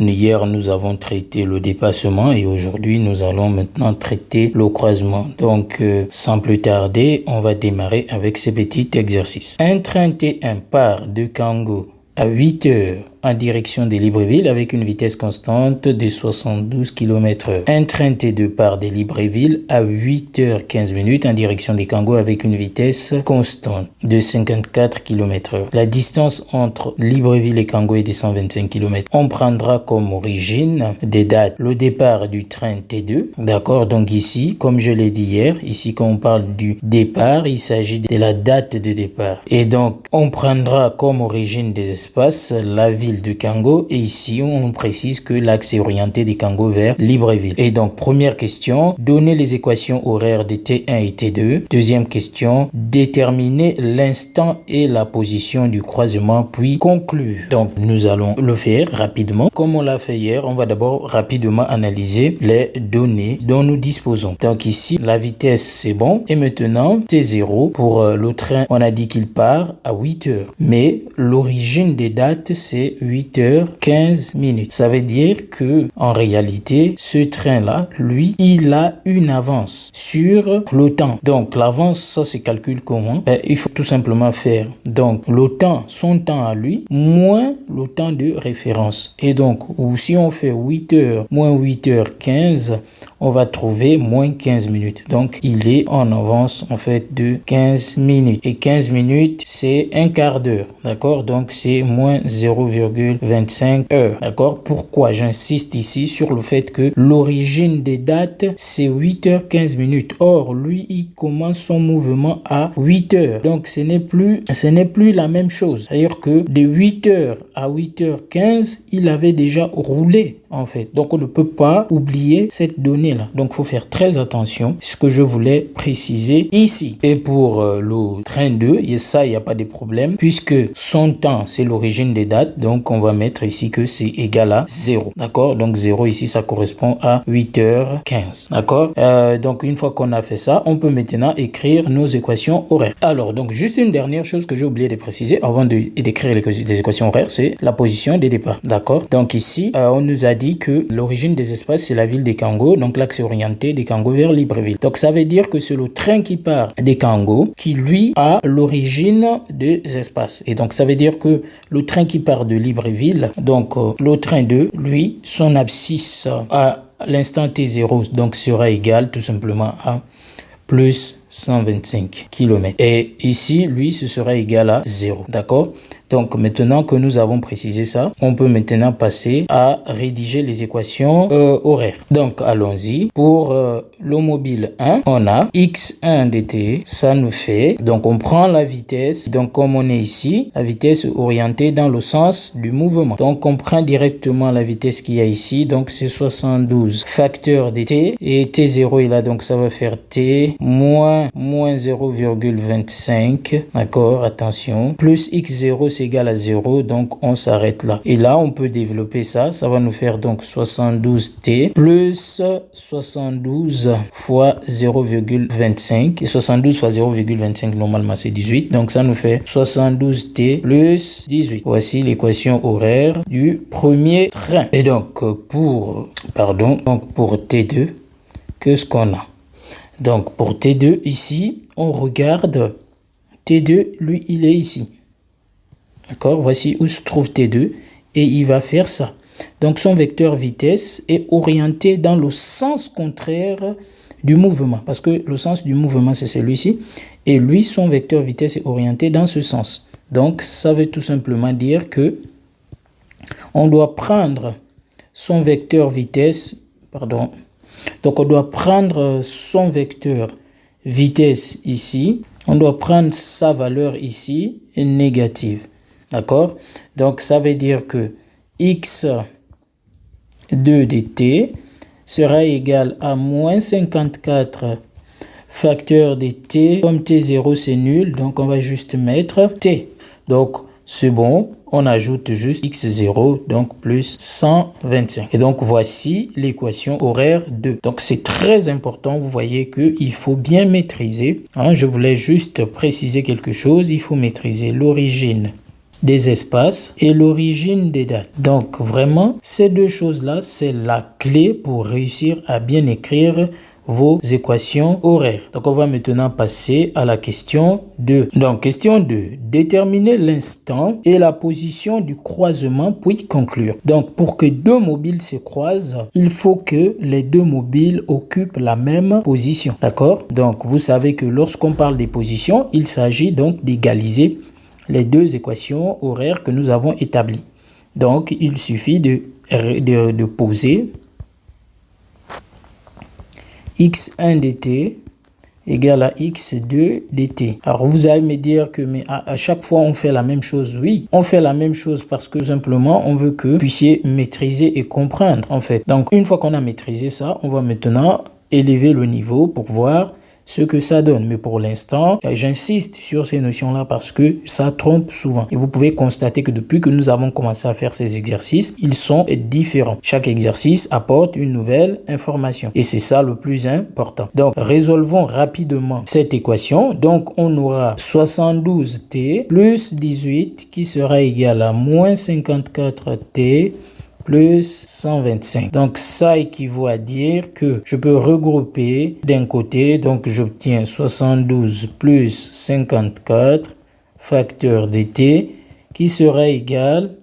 Hier, nous avons traité le dépassement et aujourd'hui, nous allons maintenant traiter le croisement. Donc, sans plus tarder, on va démarrer avec ce petit exercice. Un train T1 part de Kango à 8 heures en direction de Libreville avec une vitesse constante de 72 km/h. Un train T2 part de Libreville à 8h15 en direction de Kango avec une vitesse constante de 54 km/h. La distance entre Libreville et Kango est de 125 km. On prendra comme origine des dates le départ du train T2. D'accord, donc ici, comme je l'ai dit hier, ici quand on parle du départ, il s'agit de la date de départ. Et donc, on prendra comme origine des espaces la ville de Kango et ici on précise que l'axe est orienté de Kango vers Libreville. Et donc première question, donner les équations horaires de T1 et T2. Deuxième question, déterminer l'instant et la position du croisement puis conclure. Donc nous allons le faire rapidement. Comme on l'a fait hier, on va d'abord rapidement analyser les données dont nous disposons. Donc ici la vitesse c'est bon et maintenant T0 pour le train on a dit qu'il part à 8 heures mais l'origine des dates c'est 8h15. Ça veut dire que en réalité, ce train-là, lui, il a une avance sur le temps. Donc l'avance, ça se calcule comment? Il faut tout simplement faire donc le temps, son temps à lui, moins le temps de référence. Et donc, ou si on fait 8 heures moins 8h15, on va trouver moins 15 minutes. Donc, il est en avance, en fait, de 15 minutes. Et 15 minutes, c'est un quart d'heure. D'accord? Donc, c'est moins 0,25 heures. D'accord? Pourquoi j'insiste ici sur le fait que l'origine des dates, c'est 8h15. Or, lui, il commence son mouvement à 8 heures. Donc, ce n'est plus la même chose. C'est-à-dire que de 8 heures à 8h15, il avait déjà roulé, en fait. Donc, on ne peut pas oublier cette donnée-là. Donc, il faut faire très attention. Ce que je voulais préciser ici. Et pour le train 2, et ça, il n'y a pas de problème, puisque son temps, c'est l'origine des dates. Donc, on va mettre ici que c'est égal à 0. D'accord? Donc, 0 ici, ça correspond à 8h15. D'accord? Donc, une fois qu'on a fait ça, on peut maintenant écrire nos équations horaires. Alors, donc, juste une dernière chose que j'ai oublié de préciser avant d'écrire les équations horaires, c'est la position des départs. D'accord? Donc, ici, on nous a dit que l'origine des espaces, c'est la ville de Kango. Donc, l'axe est orienté de Kango vers Libreville. Donc, ça veut dire que c'est le train qui part de Kango qui, lui, a l'origine des espaces. Et donc, ça veut dire que le train qui part de Libreville, donc le train 2, lui, son abscisse à l'instant T0, donc sera égal tout simplement à plus 125 km. Et ici, lui, ce sera égal à 0. D'accord? Donc, maintenant que nous avons précisé ça, on peut maintenant passer à rédiger les équations horaires. Donc, allons-y. Pour le mobile 1, on a x1 dt. Ça nous fait, donc on prend la vitesse. Donc, comme on est ici, la vitesse orientée dans le sens du mouvement. Donc, on prend directement la vitesse qu'il y a ici. Donc, c'est 72 facteur de t. Et t0 est là, donc ça va faire t moins 0,25. D'accord, attention. Plus x0, c'est égal à 0, donc on s'arrête là. Et là, on peut développer ça. Ça va nous faire donc 72t plus 72 fois 0,25. Et 72 fois 0,25, normalement, c'est 18. Donc, ça nous fait 72t plus 18. Voici l'équation horaire du premier train. Et donc, pour T2, qu'est-ce qu'on a? Donc, pour T2, ici, on regarde T2, lui, il est ici. D'accord? Voici où se trouve T2 et il va faire ça. Donc, son vecteur vitesse est orienté dans le sens contraire du mouvement. Parce que le sens du mouvement, c'est celui-ci. Et lui, son vecteur vitesse est orienté dans ce sens. Donc, ça veut tout simplement dire que on doit prendre son vecteur vitesse, donc on doit prendre son vecteur vitesse ici, on doit prendre sa valeur ici négative. D'accord? Donc ça veut dire que x2 de t sera égal à moins 54 facteur de t. Comme t0 c'est nul, donc on va juste mettre t. Donc c'est bon, on ajoute juste x0, donc plus 125. Et donc, voici l'équation horaire 2. Donc, c'est très important, vous voyez qu'il faut bien maîtriser. Je voulais juste préciser quelque chose, il faut maîtriser l'origine des espaces et l'origine des dates. Donc vraiment, ces deux choses-là, c'est la clé pour réussir à bien écrire vos équations horaires. Donc, on va maintenant passer à la question 2. Donc, question 2. Déterminer l'instant et la position du croisement puis conclure. Donc, pour que deux mobiles se croisent, il faut que les deux mobiles occupent la même position. D'accord? Donc, vous savez que lorsqu'on parle des positions, il s'agit donc d'égaliser les deux équations horaires que nous avons établies. Donc, il suffit de poser x1 dt égale à x2 dt. Alors, vous allez me dire que mais à chaque fois, on fait la même chose. Oui, on fait la même chose parce que simplement, on veut que vous puissiez maîtriser et comprendre, en fait. Donc, une fois qu'on a maîtrisé ça, on va maintenant élever le niveau pour voir ce que ça donne. Mais pour l'instant, j'insiste sur ces notions-là parce que ça trompe souvent. Et vous pouvez constater que depuis que nous avons commencé à faire ces exercices, ils sont différents. Chaque exercice apporte une nouvelle information. Et c'est ça le plus important. Donc, résolvons rapidement cette équation. Donc, on aura 72t plus 18 qui sera égal à moins 54t plus 125. Donc, ça équivaut à dire que je peux regrouper d'un côté, donc j'obtiens 72 plus 54 facteur de t qui sera égal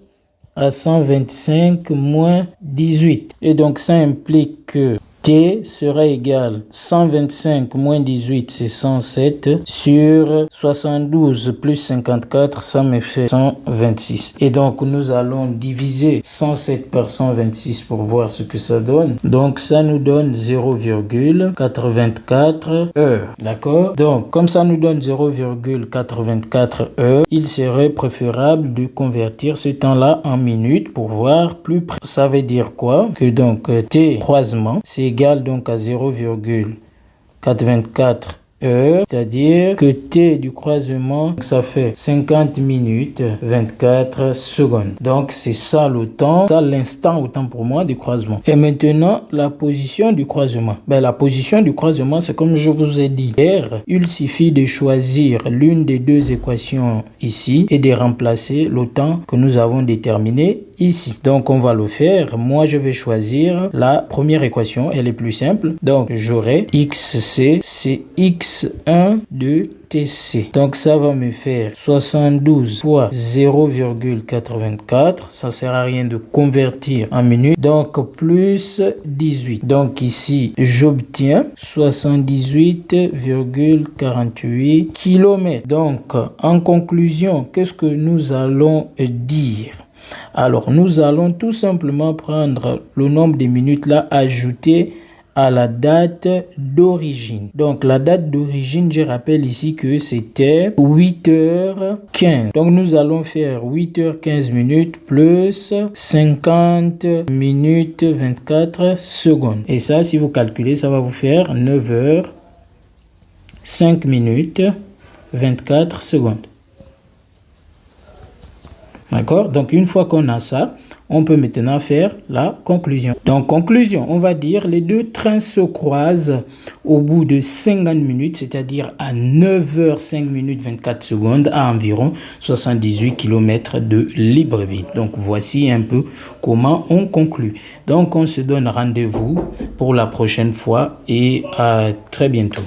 à 125 moins 18. Et donc, ça implique que t sera égal 125 moins 18, c'est 107, sur 72 plus 54, ça me fait 126. Et donc, nous allons diviser 107 par 126 pour voir ce que ça donne. Donc, ça nous donne 0,84 heures. D'accord? Donc, comme ça nous donne 0,84 heures, il serait préférable de convertir ce temps-là en minutes pour voir plus près. Ça veut dire quoi? Que donc, t croisement, c'est égal donc à 0,84 heures, c'est-à-dire que t du croisement, ça fait 50 minutes 24 secondes. Donc c'est ça le temps, ça l'instant autant pour moi du croisement. Et maintenant la position du croisement. La position du croisement, c'est comme je vous ai dit hier, il suffit de choisir l'une des deux équations ici et de remplacer le temps que nous avons déterminé ici. Donc on va le faire. Moi je vais choisir la première équation, elle est plus simple. Donc j'aurai xc, c'est x1 de tc. Donc ça va me faire 72 fois 0,84. Ça sert à rien de convertir en minutes. Donc plus 18. Donc ici j'obtiens 78,48 km. Donc en conclusion, qu'est-ce que nous allons dire? Alors, nous allons tout simplement prendre le nombre de minutes là ajouté à la date d'origine. Donc, la date d'origine, je rappelle ici que c'était 8h15. Donc, nous allons faire 8h15 minutes plus 50 minutes 24 secondes. Et ça, si vous calculez, ça va vous faire 9h 5 minutes 24 secondes. D'accord? Donc, une fois qu'on a ça, on peut maintenant faire la conclusion. Donc, conclusion, on va dire les deux trains se croisent au bout de 50 minutes, c'est-à-dire à 9h05 minutes 24 secondes à environ 78 km de Libreville. Donc, voici un peu comment on conclut. Donc, on se donne rendez-vous pour la prochaine fois et à très bientôt.